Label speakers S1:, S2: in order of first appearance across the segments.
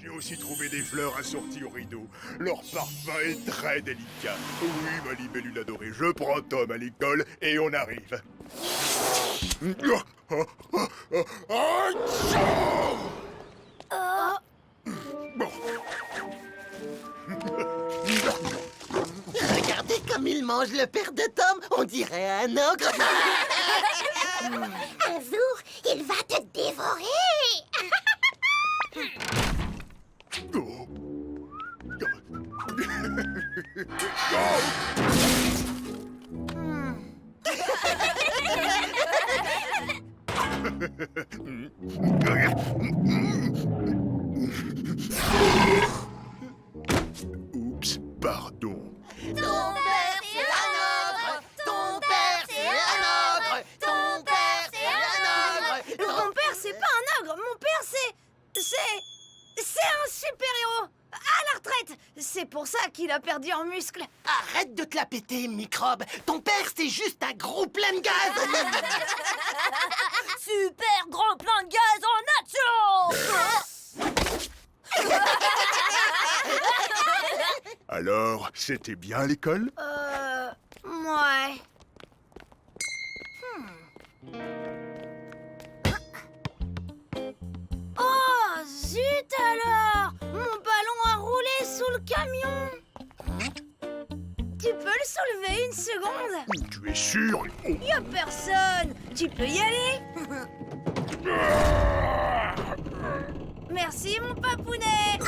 S1: J'ai aussi trouvé des fleurs assorties au rideau. Leur parfum est très délicat. Oui, ma libellule adorée, je prends Tom à l'école et on arrive. Bon.
S2: Regardez comme il mange le père de Tom. On dirait un ogre.
S3: Un jour, il va te dévorer.
S1: Oh. Oups, pardon.
S2: Ton père, c'est un ogre. Ton père, c'est un ogre. Ton père, c'est un ogre.
S4: Mon père, c'est pas un ogre. Mon père, c'est un super-héros. À la retraite. C'est pour ça qu'il a perdu en muscles.
S2: Arrête de te la péter, microbe. Ton père, c'est juste un gros plein de gaz.
S4: Super gros plein de gaz en action.
S1: Alors, c'était bien à l'école?
S4: Ouais. Oh, zut alors! Mon ballon a roulé sous le camion. Tu peux le soulever une seconde?
S1: Tu es sûr? Oh.
S4: Y a personne. Tu peux y aller? Merci, mon papounet.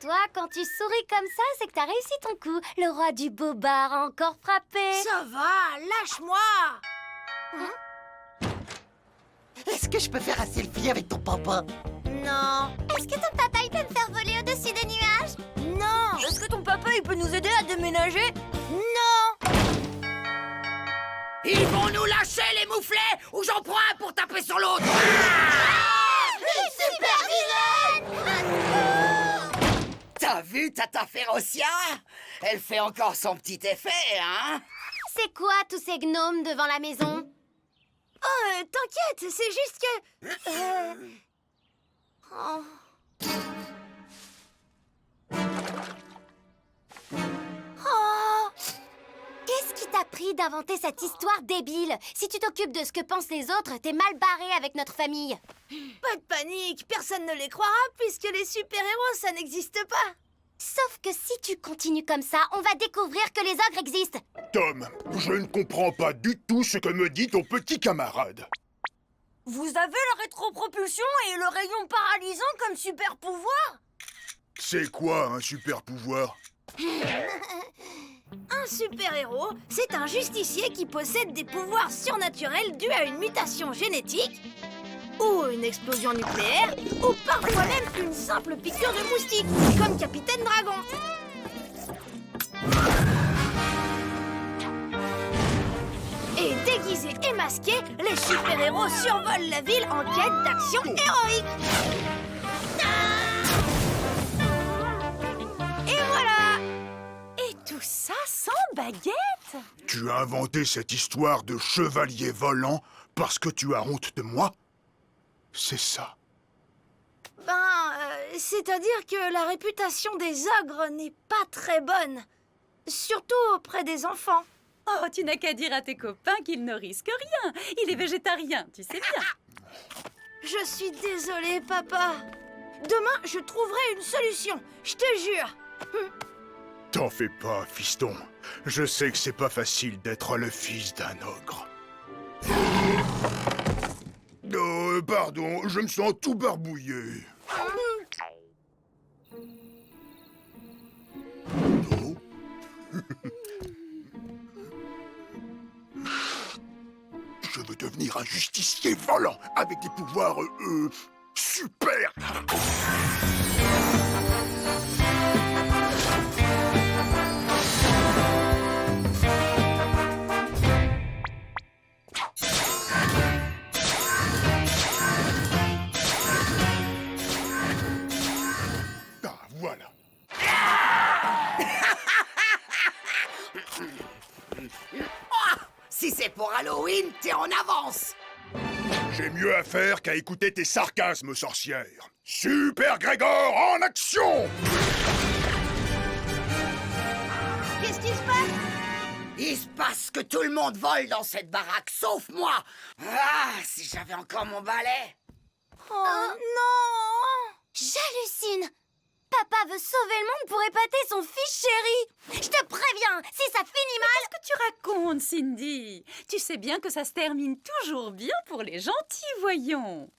S3: Toi, quand tu souris comme ça, c'est que t'as réussi ton coup. Le roi du bobard a encore frappé.
S4: Ça va, lâche-moi.
S2: Est-ce que je peux faire un selfie avec ton papa?
S4: Non.
S3: Est-ce que ton papa, il peut me faire voler au-dessus des nuages?
S4: Non. Est-ce que ton papa, il peut nous aider à déménager? Non.
S5: Ils vont nous lâcher les mouflets ou j'en prends un pour taper sur l'autre.
S3: Super vilaine!
S5: T'as vu Tata Férocia? Elle fait encore son petit effet, hein?
S3: C'est quoi tous ces gnomes devant la maison?
S4: Oh, t'inquiète, c'est juste que... Oh. Oh.
S3: Qu'est-ce qui t'a pris d'inventer cette histoire débile? Si tu t'occupes de ce que pensent les autres, t'es mal barré avec notre famille.
S4: Pas de panique, personne ne les croira puisque les super-héros, ça n'existe pas.
S3: Sauf que si tu continues comme ça, on va découvrir que les ogres existent.
S1: Tom, je ne comprends pas du tout ce que me dit ton petit camarade.
S4: Vous avez la rétropropulsion et le rayon paralysant comme super pouvoir?
S1: C'est quoi un super pouvoir?
S4: Un super-héros, c'est un justicier qui possède des pouvoirs surnaturels dus à une mutation génétique, ou une explosion nucléaire, ou parfois même une simple piqûre de moustique, comme Capitaine Dragon. Et déguisés et masqués, les super-héros survolent la ville en quête d'action héroïque. Et voilà! Et tout ça sans baguette?
S1: Tu as inventé cette histoire de chevalier volant parce que tu as honte de moi? C'est ça.
S4: C'est-à-dire que la réputation des ogres n'est pas très bonne. Surtout auprès des enfants.
S6: Oh, tu n'as qu'à dire à tes copains qu'il ne risque rien. Il est végétarien, tu sais bien.
S4: Je suis désolée, papa. Demain, je trouverai une solution, je te jure.
S1: T'en fais pas, fiston. Je sais que c'est pas facile d'être le fils d'un ogre. Pardon, je me sens tout barbouillé. Oh. Je veux devenir un justicier volant avec des pouvoirs, super. Ah, voilà.
S5: Si c'est pour pour Halloween, t'es en avance.
S1: J'ai mieux à faire qu'à écouter tes sarcasmes, sorcière. Super Grégor en action!
S4: Qu'est-ce qui se passe?
S5: Il se passe que tout le monde vole dans cette baraque, sauf moi. Ah, si j'avais encore mon balai.
S4: Oh non!
S3: J'hallucine. Papa veut sauver le monde pour épater son fils chéri. Je te préviens, si ça finit mal...
S6: Qu'est-ce que tu racontes, Cindy? Tu sais bien que ça se termine toujours bien pour les gentils, voyons.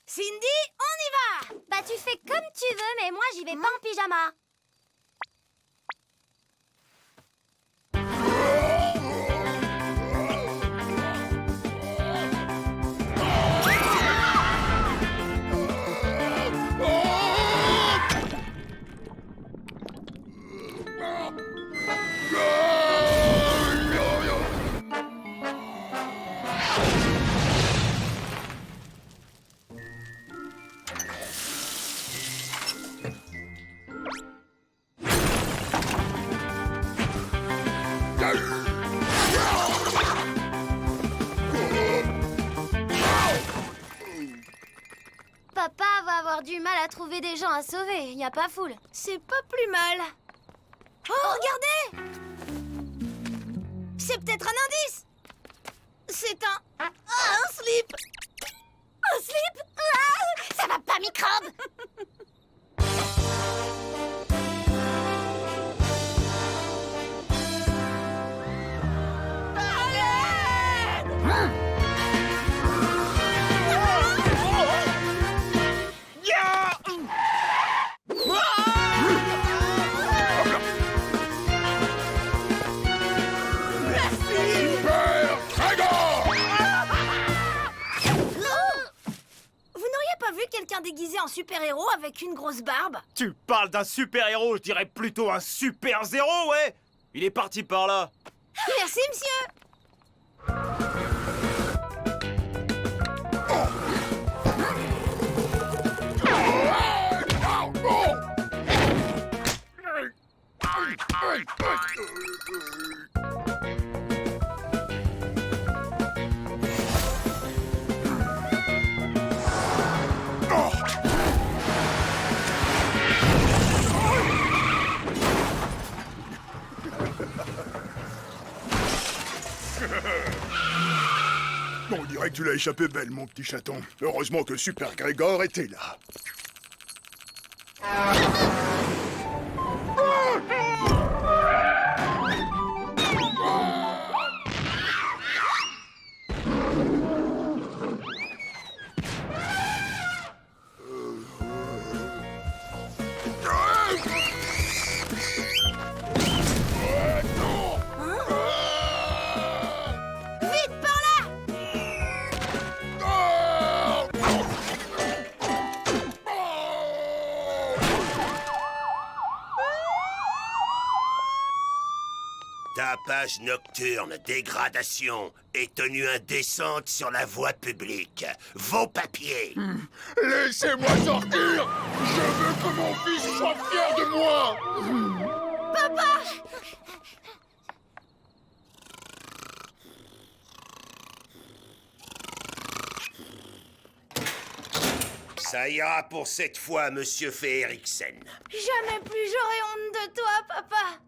S4: Cindy, on y va!
S3: Bah tu fais comme tu veux, mais moi j'y vais pas en pyjama. Papa va avoir du mal à trouver des gens à sauver, y a pas foule.
S4: C'est pas plus mal. Oh, regardez! C'est peut-être un indice! C'est un... Ah, un slip!
S3: Un slip? Ah, ça va pas, microbe!
S1: Super Grégor!
S4: Vous n'auriez pas vu quelqu'un déguisé en super-héros avec une grosse barbe?
S7: Tu parles d'un super-héros, je dirais plutôt un super-zéro, ouais. Il est parti par là.
S4: Merci, monsieur!
S1: On dirait que tu l'as échappé belle, mon petit chaton. Heureusement que Super Grégor était là.
S4: Vite, par là!
S8: Tapage nocturne, dégradation et tenue indécente sur la voie publique. Vos papiers.
S1: Laissez-moi sortir! Je veux que mon fils soit fier de moi!
S8: Ça ira pour cette fois, monsieur Fériksen.
S4: Jamais plus j'aurai honte de toi, papa!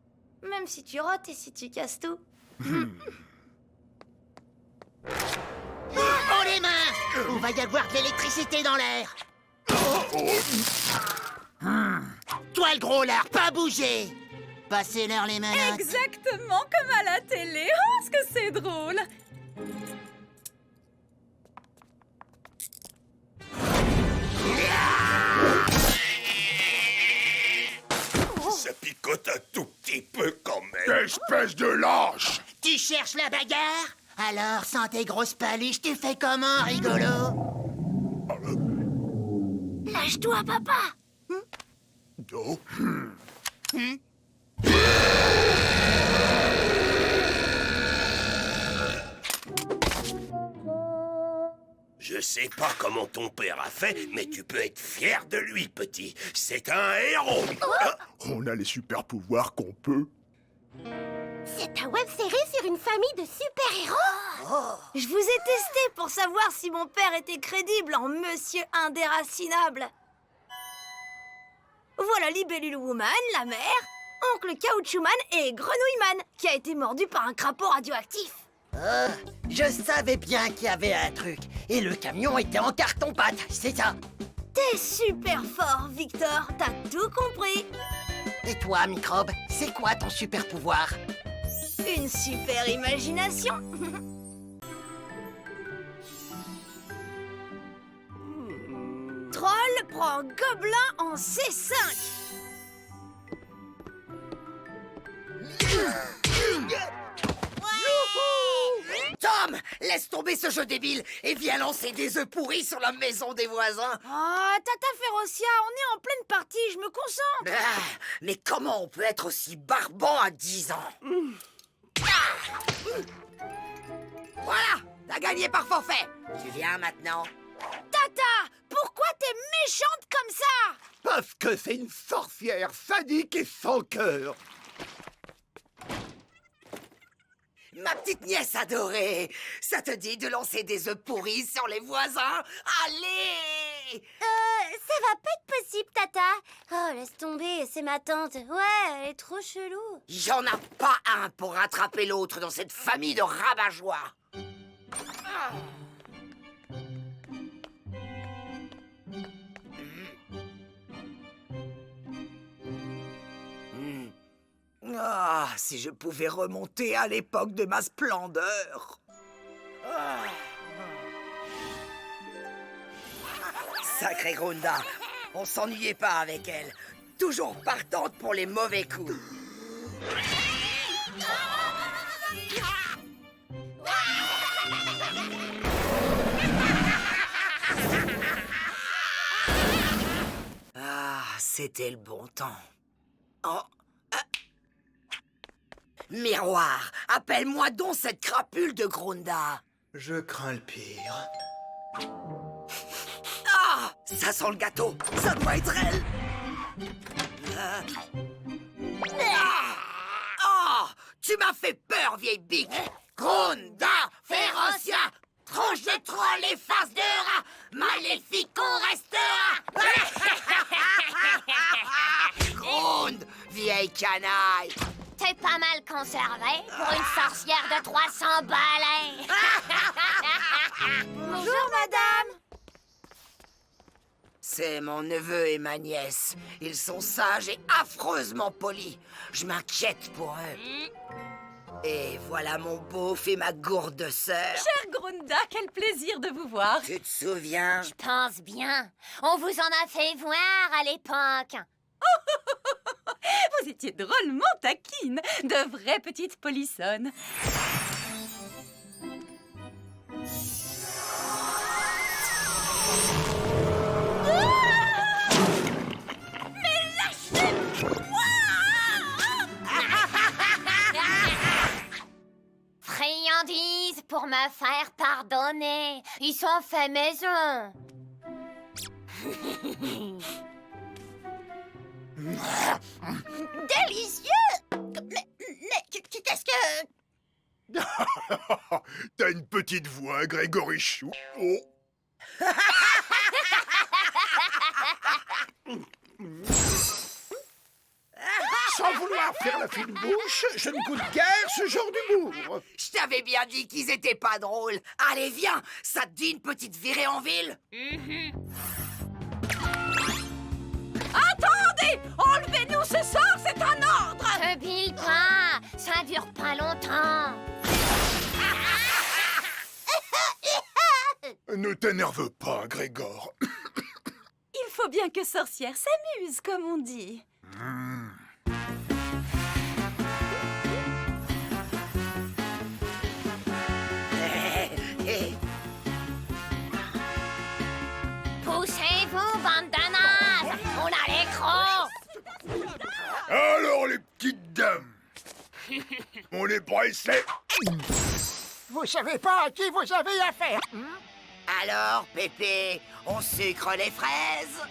S4: Même si tu rotes et si tu casses tout.
S2: Oh les mains! On va y avoir de l'électricité dans l'air. Toi le gros lard, pas bouger! Passez-leur les menottes.
S6: Exactement comme à la télé. Oh, est-ce que c'est drôle?
S8: Ça picote un tout petit peu quand même.
S1: Espèce de lâche!
S2: Tu cherches la bagarre? Alors, sans tes grosses paluches, tu fais comment, rigolo?
S4: Lâche-toi, papa!
S1: Oh.
S8: Je sais pas comment ton père a fait, mais tu peux être fier de lui, petit. C'est un héros.
S1: On a les super pouvoirs qu'on peut.
S3: C'est ta web-série sur une famille de super-héros?
S4: Je vous ai testé pour savoir si mon père était crédible en monsieur indéracinable. Voilà Libellule Woman, la mère, oncle Caoutchouman et Grenouilleman, qui a été mordu par un crapaud radioactif.
S5: Je savais bien qu'il y avait un truc. Et le camion était en carton-pâte, c'est ça.
S4: T'es super fort, Victor, t'as tout compris.
S5: Et toi, Microbe, c'est quoi ton super pouvoir?
S4: Une super imagination. Troll prend Gobelin en C5.
S5: Tom, laisse tomber ce jeu débile et viens lancer des œufs pourris sur la maison des voisins.
S4: Oh, Tata Férocia, on est en pleine partie, je me concentre.
S5: Ah, mais comment on peut être aussi barbant à 10 ans? Voilà, t'as gagné par forfait. Tu viens maintenant?
S4: Tata, pourquoi t'es méchante comme ça?
S9: Parce que c'est une sorcière sadique et sans cœur.
S5: Ma petite nièce adorée, ça te dit de lancer des œufs pourris sur les voisins? Allez!
S3: Ça va pas être possible, Tata. Oh, laisse tomber, c'est ma tante. Ouais, elle est trop chelou.
S5: Il y en a pas un pour rattraper l'autre dans cette famille de rabat-joie. Ah, si je pouvais remonter à l'époque de ma splendeur. Ah. Sacrée Grunda, on s'ennuyait pas avec elle. Toujours partante pour les mauvais coups. Ah, c'était le bon temps. Oh. Miroir, appelle-moi donc cette crapule de Grunda.
S9: Je crains le pire.
S5: Ah, ça sent le gâteau. Ça doit être elle. Ah, tu m'as fait peur, vieille bique. Grunda, Férocia, tronche de troll et face de rat, maléfique on restera. Gronde, vieille canaille.
S3: T'es pas mal conservé pour une sorcière de 300 balais.
S4: Bonjour, madame.
S5: C'est mon neveu et ma nièce. Ils sont sages et affreusement polis. Je m'inquiète pour eux. Et voilà mon beauf et ma gourde sœur.
S6: Chère Grunda, quel plaisir de vous voir.
S5: Tu te souviens?
S3: Je pense bien. On vous en a fait voir à l'époque.
S6: Vous étiez drôlement taquine, de vraies petites polissonnes.
S3: Friandises pour me faire pardonner. Ils sont faits maison.
S2: Délicieux! Mais qu'est-ce que...
S1: T'as une petite voix, Grégory Chou. Oh.
S9: Sans vouloir faire la fine bouche, je ne goûte guère ce genre d'humour.
S5: Je t'avais bien dit qu'ils étaient pas drôles. Allez, viens, ça te dit une petite virée en ville?
S6: Attendez! Enlevez-nous ce sort, c'est un ordre!
S3: Te bile pas, ça dure pas longtemps.
S1: Ne t'énerve pas, Grégor.
S6: Il faut bien que sorcière s'amuse, comme on dit.
S3: Poussez-vous, bande de nazes. On a les crocs.
S1: Alors, les petites dames, on est pressé.
S9: Vous savez pas à qui vous avez affaire.
S5: Alors, Pépé, on sucre les fraises?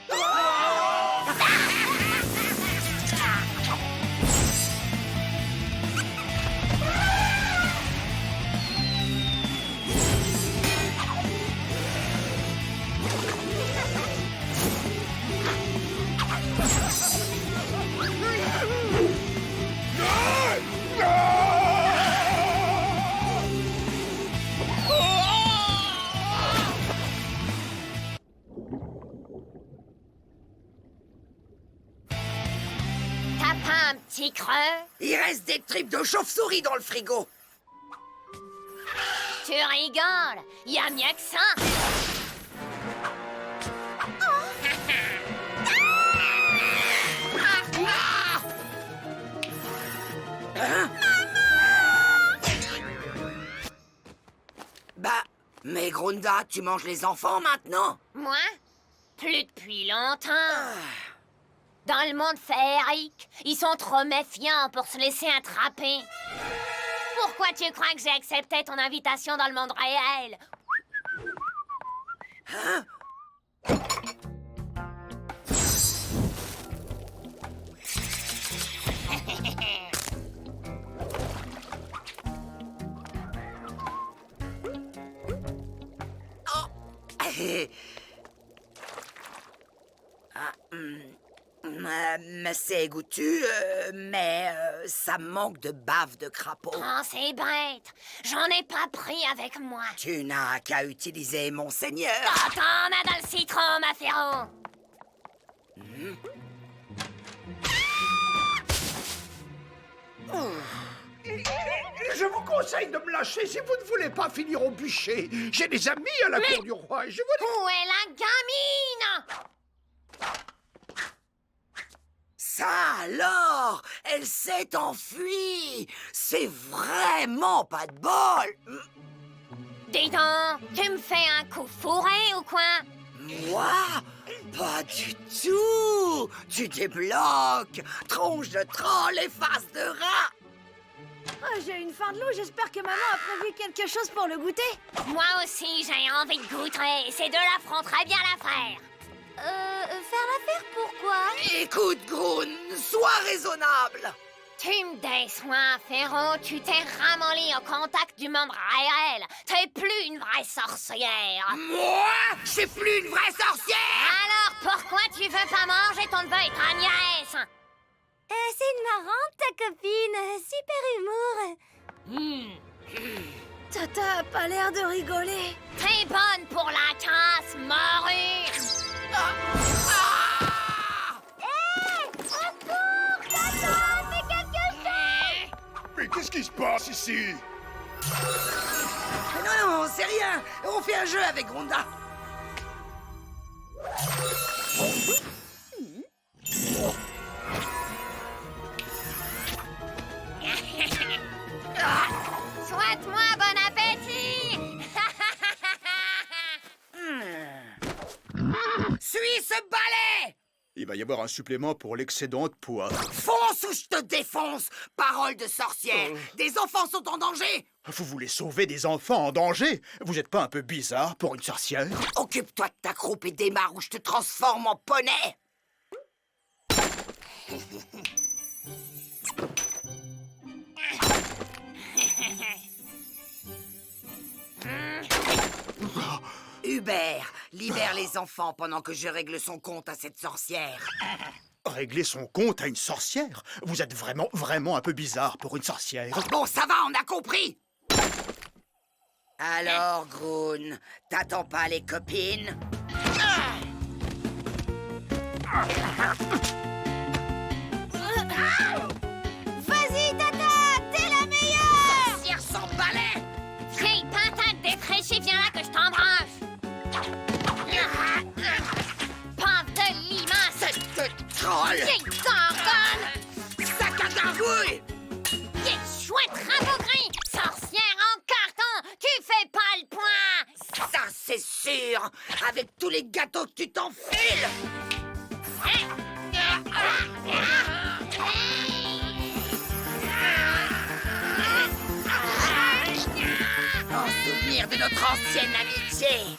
S3: un petit creux?
S5: Il reste des tripes de chauve-souris dans le frigo.
S3: Tu rigoles, y a mieux que ça.
S5: Bah, mais Grunda, tu manges les enfants maintenant?
S3: Moi? Plus depuis longtemps. Dans le monde féerique, ils sont trop méfiants pour se laisser attraper. Pourquoi tu crois que j'ai accepté ton invitation dans le monde réel?
S5: Hein? Oh. C'est goûtu, mais ça manque de bave de crapaud.
S3: Oh, c'est bête. J'en ai pas pris avec moi.
S5: Tu n'as qu'à utiliser mon seigneur.
S3: Oh, t'en as dans le citron, ma Féro.
S9: Je vous conseille de me lâcher si vous ne voulez pas finir au bûcher. J'ai des amis à la cour du roi et je vous...
S3: Où est la gamine?
S5: Ça alors, elle s'est enfuie. C'est vraiment pas de bol.
S3: Dis donc, tu me fais un coup fourré ou quoi?
S5: Moi? Pas du tout. Tu débloques. Tronche de troll et face de rat.
S4: Oh, j'ai une faim de loup, j'espère que maman a prévu quelque chose pour le goûter.
S3: Moi aussi, j'ai envie de goûter. Ces deux-là feront très bien l'affaire.
S2: Faire l'affaire, pourquoi?
S5: Écoute, Groon, sois raisonnable.
S3: Tu me déçois, Féro. Tu t'es ramolli au contact du monde réel. T'es plus une vraie sorcière.
S5: Moi? Je suis plus une vraie sorcière.
S3: Alors, pourquoi tu veux pas manger ton neveu et ta nièce?
S2: C'est une marrante, ta copine. Super humour.
S4: Tata a pas l'air de rigoler.
S3: T'es bonne pour la casse, morue.
S1: Mais qu'est-ce qui se passe ici?
S5: Non, c'est rien. On fait un jeu avec Grunda.
S3: Souhaite-moi bon appétit.
S5: Suis ce balai.
S1: Il va y avoir un supplément pour l'excédent de poids.
S5: Fonce ou je te défonce. Parole de sorcière. Des enfants sont en danger.
S1: Vous voulez sauver des enfants en danger? Vous êtes pas un peu bizarre pour une sorcière?
S5: Occupe-toi de ta croupe et démarre ou je te transforme en poney. Hubert, libère les enfants pendant que je règle son compte à cette sorcière.
S1: Régler son compte à une sorcière? Vous êtes vraiment un peu bizarre pour une sorcière.
S5: Bon, ça va, on a compris. Alors, Groon, t'attends pas les copines?
S2: Vas-y, Tata, t'es la meilleure.
S5: Sorcière sans balai.
S3: Vieille patate défraîchie, viens là que je t'embrasse. Pente de limace.
S5: Cette troll.
S3: Vieille gorgone.
S5: Sac à darbouille.
S3: Vieille chouette rabougrie. Sorcière en carton. Tu fais pas le point.
S5: Ça, c'est sûr. Avec tous les gâteaux que tu t'enfiles. En souvenir de notre ancienne amitié.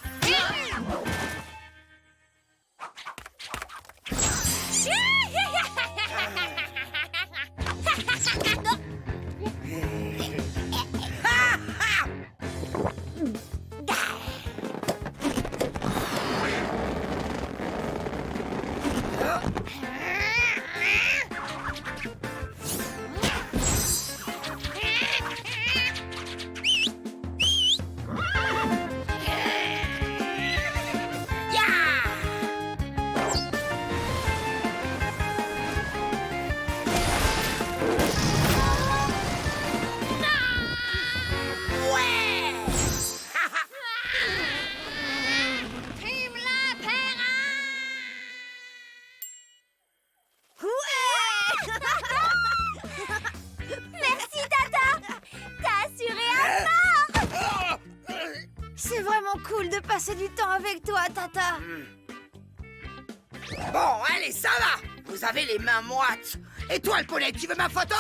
S4: C'est vraiment cool de passer du temps avec toi, Tata.
S5: Bon, allez, ça va. Vous avez les mains moites. Et toi, le poney, tu veux ma photo?